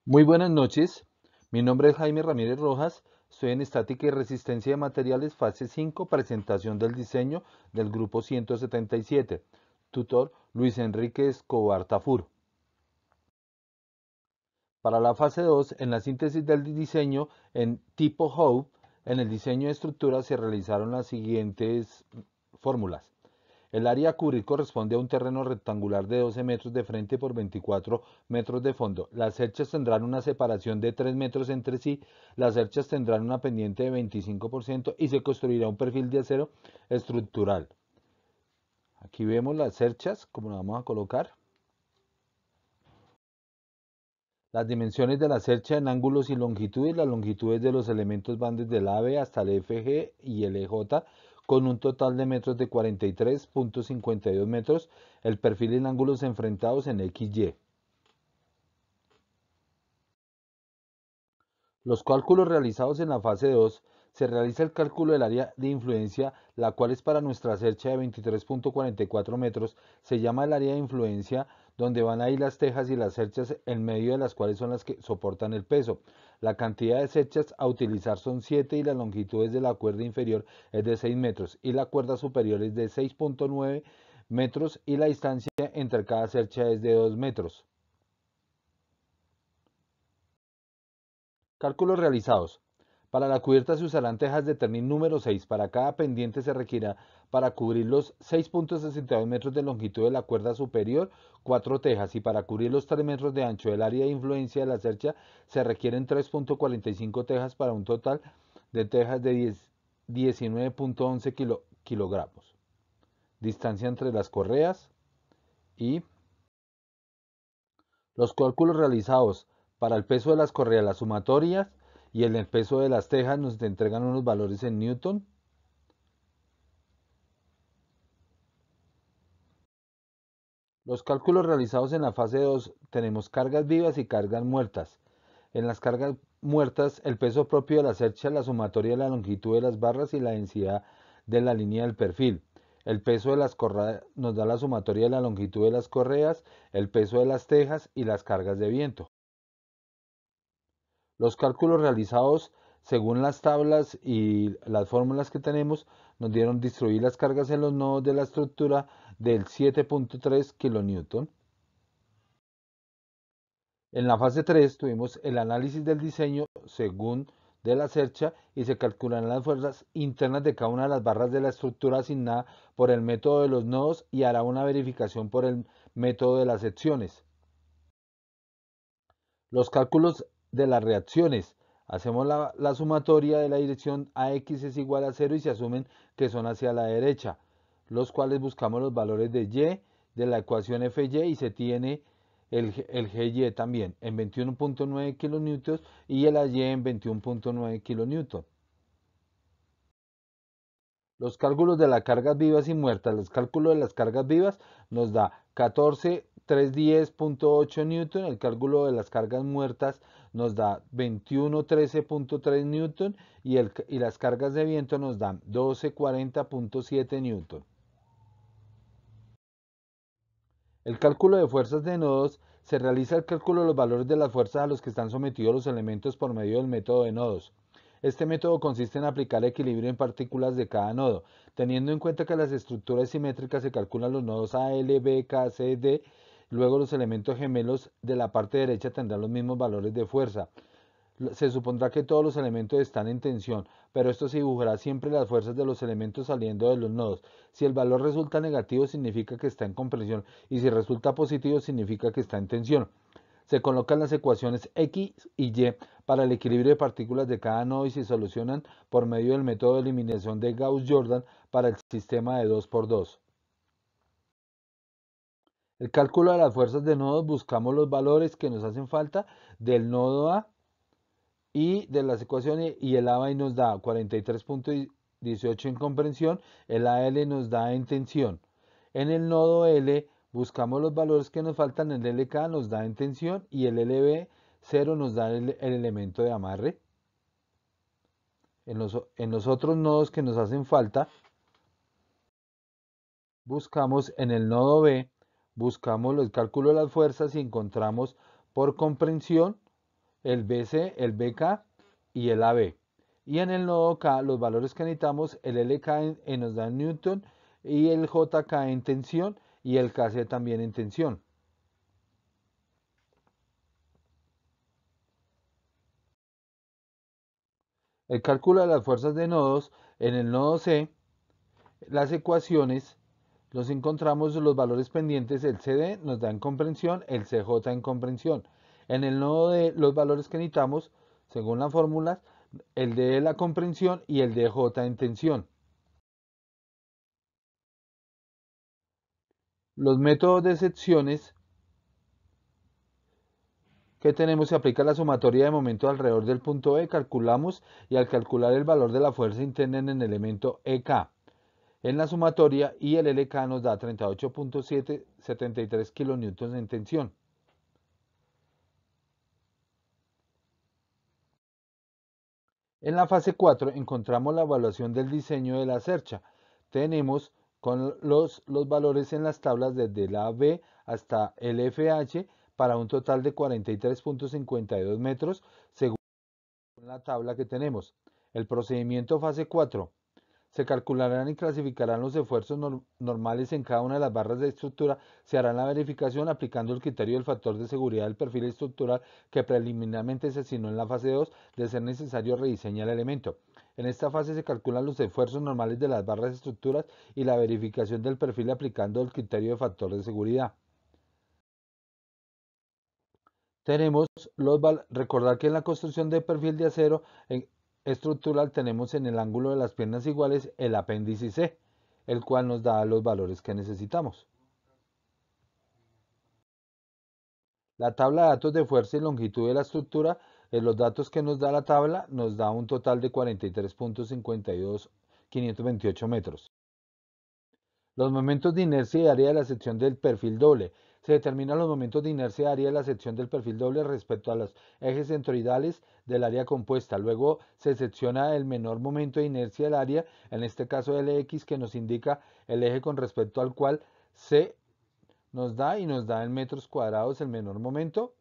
Muy buenas noches, mi nombre es Jaime Ramírez Rojas, estoy en Estática y Resistencia de Materiales, fase 5, presentación del diseño del grupo 177, tutor Luis Enrique Escobar Tafur. Para la fase 2, en la síntesis del diseño en tipo Hope, en el diseño de estructura se realizaron las siguientes fórmulas. El área a cubrir corresponde a un terreno rectangular de 12 metros de frente por 24 metros de fondo. Las cerchas tendrán una separación de 3 metros entre sí, las cerchas tendrán una pendiente de 25% y se construirá un perfil de acero estructural. Aquí vemos las cerchas, como las vamos a colocar. Las dimensiones de la cercha en ángulos y longitudes. Las longitudes de los elementos van desde el AB hasta el FG y el EJ con un total de metros de 43.52 metros. El perfil en ángulos enfrentados en XY. Los cálculos realizados en la fase 2, se realiza el cálculo del área de influencia, la cual es para nuestra cercha de 23.44 metros. Se llama el área de influencia donde van ahí las tejas y las cerchas en medio de las cuales son las que soportan el peso. La cantidad de cerchas a utilizar son 7 y las longitudes de la cuerda inferior es de 6 metros y la cuerda superior es de 6.9 metros y la distancia entre cada cercha es de 2 metros. Cálculos realizados. Para la cubierta se usarán tejas de ternil número 6. Para cada pendiente se requerirá para cubrir los 6.62 metros de longitud de la cuerda superior, 4 tejas, y para cubrir los 3 metros de ancho del área de influencia de la cercha se requieren 3.45 tejas para un total de tejas de 19.11 kilogramos. Distancia entre las correas y los cálculos realizados para el peso de las correas, las sumatorias y el peso de las tejas nos entregan unos valores en Newton. Los cálculos realizados en la fase 2 tenemos cargas vivas y cargas muertas. En las cargas muertas, el peso propio de la cercha, la sumatoria de la longitud de las barras y la densidad de la línea del perfil. El peso de las correas nos da la sumatoria de la longitud de las correas, el peso de las tejas y las cargas de viento. Los cálculos realizados según las tablas y las fórmulas que tenemos nos dieron distribuir las cargas en los nodos de la estructura del 7.3 kN. En la fase 3 tuvimos el análisis del diseño según de la cercha y se calcularán las fuerzas internas de cada una de las barras de la estructura asignada por el método de los nodos y hará una verificación por el método de las secciones. Los cálculos de las reacciones. Hacemos la sumatoria de la dirección AX es igual a 0 y se asumen que son hacia la derecha, los cuales buscamos los valores de Y de la ecuación FY y se tiene el GY también en 21.9 kN y el AY en 21.9 kN. Los cálculos de las cargas vivas y muertas. Los cálculos de las cargas vivas nos da 14.310.8 newton. El cálculo de las cargas muertas nos da 21.13.3 newton y las cargas de viento nos dan 12.40.7 newton. El cálculo de fuerzas de nodos. Se realiza el cálculo de los valores de las fuerzas a los que están sometidos los elementos por medio del método de nodos. Este método consiste en aplicar equilibrio en partículas de cada nodo, teniendo en cuenta que las estructuras simétricas se calculan los nodos A, L, B, K, C, D. Luego los elementos gemelos de la parte derecha tendrán los mismos valores de fuerza. Se supondrá que todos los elementos están en tensión, pero esto se dibujará siempre las fuerzas de los elementos saliendo de los nodos. Si el valor resulta negativo significa que está en compresión y si resulta positivo significa que está en tensión. Se colocan las ecuaciones X y Y para el equilibrio de partículas de cada nodo y se solucionan por medio del método de eliminación de Gauss-Jordan para el sistema de 2×2. El cálculo de las fuerzas de nodos, buscamos los valores que nos hacen falta del nodo A y de las ecuaciones y el ABI nos da 43.18 en comprensión, el AL nos da en tensión. En el nodo L buscamos los valores que nos faltan, el LK nos da en tensión y el LB 0 nos da el elemento de amarre. En los otros nodos que nos hacen falta, buscamos en el nodo B, buscamos el cálculo de las fuerzas y encontramos por comprensión el BC, el BK y el AB. Y en el nodo K, los valores que necesitamos, el LK nos da en Newton y el JK en tensión y el KC también en tensión. El cálculo de las fuerzas de nodos, en el nodo C, las ecuaciones, los encontramos los valores pendientes, el CD nos da en comprensión, el CJ en comprensión. En el nodo D, los valores que necesitamos, según las fórmulas, el D la comprensión y el DJ en tensión. Los métodos de secciones que tenemos, se aplica la sumatoria de momentos alrededor del punto E, calculamos y al calcular el valor de la fuerza interna en el elemento EK en la sumatoria y el LK nos da 38.773 kilonewtons en tensión. En la fase 4 encontramos la evaluación del diseño de la cercha. Tenemos con los valores en las tablas desde la B hasta el FH para un total de 43.52 metros según la tabla que tenemos. El procedimiento fase 4. Se calcularán y clasificarán los esfuerzos normales en cada una de las barras de estructura. Se hará la verificación aplicando el criterio del factor de seguridad del perfil estructural que preliminarmente se asignó en la fase 2. De ser necesario, rediseñar el elemento. En esta fase se calculan los esfuerzos normales de las barras de estructuras y la verificación del perfil aplicando el criterio de factor de seguridad. Tenemos recordar que en la construcción de perfil de acero estructural tenemos en el ángulo de las piernas iguales el apéndice C, el cual nos da los valores que necesitamos. La tabla de datos de fuerza y longitud de la estructura, los datos que nos da la tabla, nos da un total de 43.528 metros. Los momentos de inercia y área de la sección del perfil doble. Se determinan los momentos de inercia y área de la sección del perfil doble respecto a los ejes centroidales del área compuesta. Luego se secciona el menor momento de inercia del área, en este caso el X, que nos indica el eje con respecto al cual se nos da y nos da en metros cuadrados el menor momento,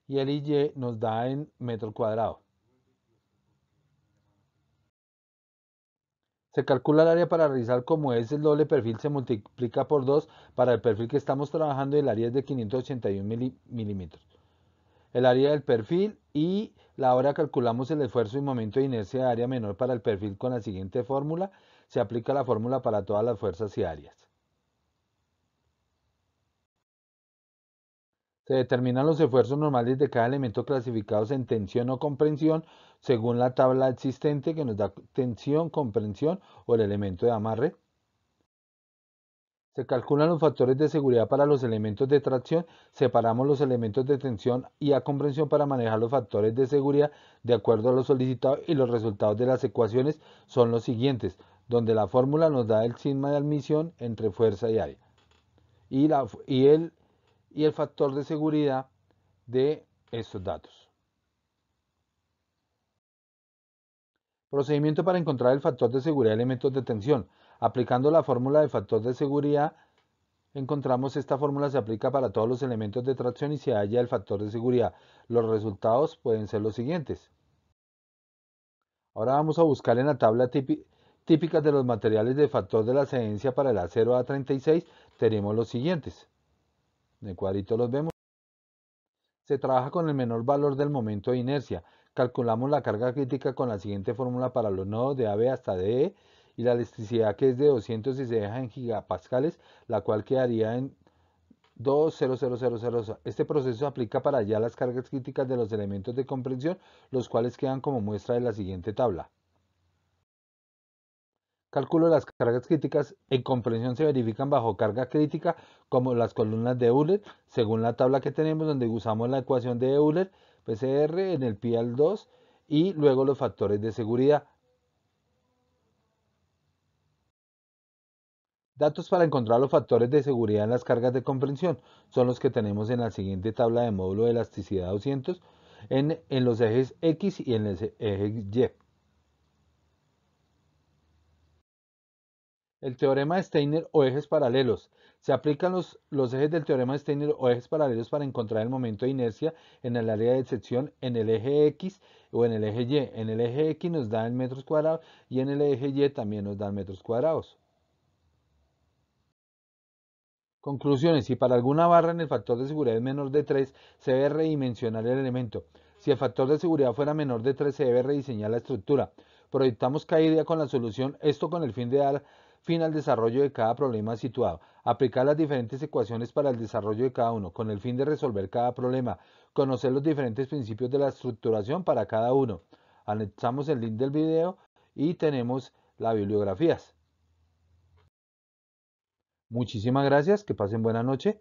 y el Y nos da en metro cuadrado. Se calcula el área para realizar, como es el doble perfil, se multiplica por 2 para el perfil que estamos trabajando y el área es de 581 milímetros. El área del perfil y la hora calculamos el esfuerzo y momento de inercia de área menor para el perfil con la siguiente fórmula. Se aplica la fórmula para todas las fuerzas y áreas. Se determinan los esfuerzos normales de cada elemento clasificados en tensión o comprensión según la tabla existente que nos da tensión, comprensión o el elemento de amarre. Se calculan los factores de seguridad para los elementos de tracción. Separamos los elementos de tensión y a comprensión para manejar los factores de seguridad de acuerdo a lo solicitado, y los resultados de las ecuaciones son los siguientes, donde la fórmula nos da el sigma de admisión entre fuerza y área y el factor de seguridad de estos datos. Procedimiento para encontrar el factor de seguridad de elementos de tensión. Aplicando la fórmula de factor de seguridad, encontramos esta fórmula se aplica para todos los elementos de tracción y se halla el factor de seguridad. Los resultados pueden ser los siguientes. Ahora vamos a buscar en la tabla típica de los materiales de factor de la excedencia para el acero A36. Tenemos los siguientes. En el cuadrito los vemos. Se trabaja con el menor valor del momento de inercia. Calculamos la carga crítica con la siguiente fórmula para los nodos de AB hasta DE y la electricidad, que es de 200 y se deja en gigapascales, la cual quedaría en 20000. Este proceso se aplica para hallar las cargas críticas de los elementos de comprensión, los cuales quedan como muestra de la siguiente tabla. Cálculo de las cargas críticas en comprensión se verifican bajo carga crítica como las columnas de Euler, según la tabla que tenemos, donde usamos la ecuación de Euler, PCR en el pi al 2 y luego los factores de seguridad. Datos para encontrar los factores de seguridad en las cargas de comprensión son los que tenemos en la siguiente tabla de módulo de elasticidad 200 en los ejes X y en el eje Y. El teorema de Steiner o ejes paralelos. Se aplican los ejes del teorema de Steiner o ejes paralelos para encontrar el momento de inercia en el área de sección en el eje X o en el eje Y. En el eje X nos da en metros cuadrados y en el eje Y también nos dan metros cuadrados. Conclusiones. Si para alguna barra en el factor de seguridad es menor de 3, se debe redimensionar el elemento. Si el factor de seguridad fuera menor de 3, se debe rediseñar la estructura. Proyectamos cada idea con la solución, esto con el fin de dar fin al desarrollo de cada problema situado. Aplicar las diferentes ecuaciones para el desarrollo de cada uno, con el fin de resolver cada problema. Conocer los diferentes principios de la estructuración para cada uno. Anexamos el link del video y tenemos las bibliografías. Muchísimas gracias, que pasen buena noche.